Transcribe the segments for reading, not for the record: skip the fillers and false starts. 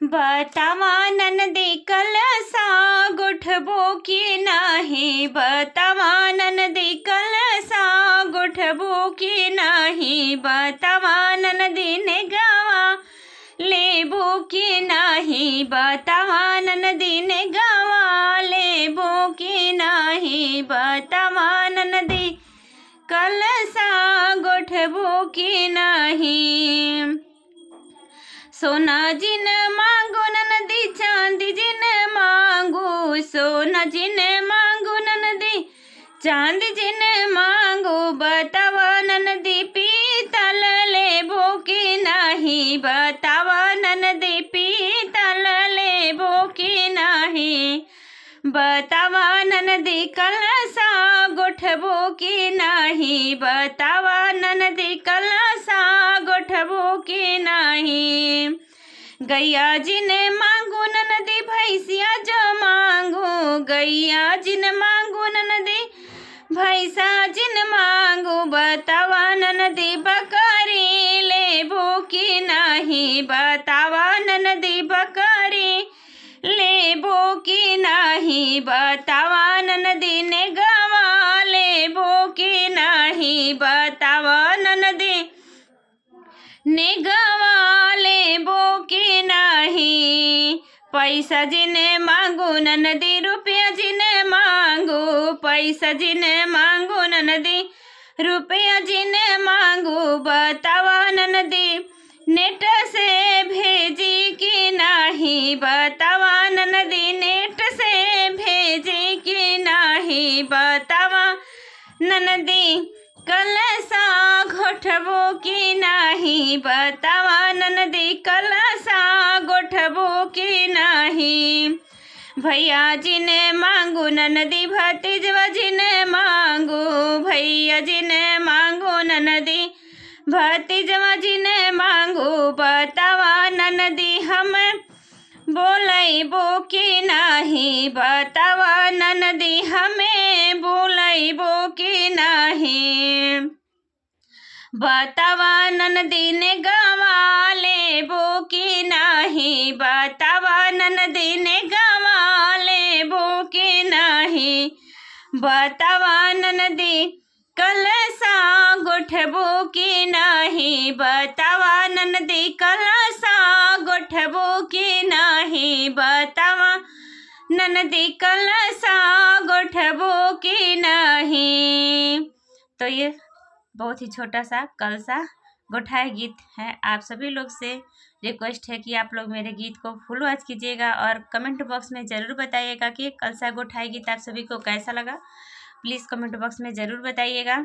बतावा ननदी कलसा गुठबो की नाही, बतावा ननदी कलसा गुठबो की नाही, बतावा ननदी ने गावा लेबो की नाही, बतावा ननदी ने गावा लेबो की नाही, बतावा ननदी कलसा गुठबो की नाही। सोना जिन मांगो ननदी चांदी जिन मांगो, सोना जिन मांगो ननदी चांदी जिन मांगो, बतावा ननदी पीतल लेबो की नाही, बतावा ननदी पीतल लेबो की नाही, बतावा ननदी कलसा गुठबो की नाही, बतावा ननदी कलसा गुठबो की नाही। गैया जिने मांगो ननदी भैंसिया जो मांगो, गैया जिन मांगो ननदी भैंसा जिन मांगो, बतावा ननदी बकरी लेबो की नाही, बतावा ननदी बकरी लेबो की नाही, बतावा ननदी ने गावा लेबो की नाही, बतावा ननदी ने गावा लेबो की नाही। पैसा जिने मांगो ननदी रुपया जिने मांगो, पैसा जिने मांगो ननदी रुपया जिने मांगो, बतावा ननदी नेट से भेजी की नाही, बतावा ननदी नेट से भेजी की नाही, बतावा ननदी कलसा गुठबो की नाही, बतावा ननदी कलसा गुठबो की नाही। भैया जिने मांगो ननदी भतीजवा जिने मांगो, भैया जिने मांगो ननदी भतीजवा जिने मांगो, बतावा ननदी हम बोलैबो की नाही, बतावा ननदी हमें बोलैबो की नाही, बतावा ननदी ने गावा लेबो की नाही, बतावा ननदी ने गावा लेबो की नाही, बतावा ननदी कलसा गुठबो की नाही, बतावा ननदी कलसा गुठबो की नाही, बतावा ननदी कलसा गुठबो की नहीं। तो ये बहुत ही छोटा सा कलसा गुठाए गीत है। आप सभी लोग से रिक्वेस्ट है कि आप लोग मेरे गीत को फुल वॉच कीजिएगा और कमेंट बॉक्स में ज़रूर बताइएगा कि कलसा गुठाए गीत आप सभी को कैसा लगा। प्लीज़ कमेंट बॉक्स में ज़रूर बताइएगा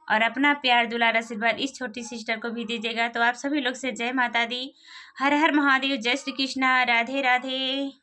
और अपना प्यार दुलार आशीर्वाद इस छोटी सिस्टर को भी दीजिएगा। तो आप सभी लोग से जय माता दी, हर हर महादेव, जय श्री कृष्णा, राधे राधे।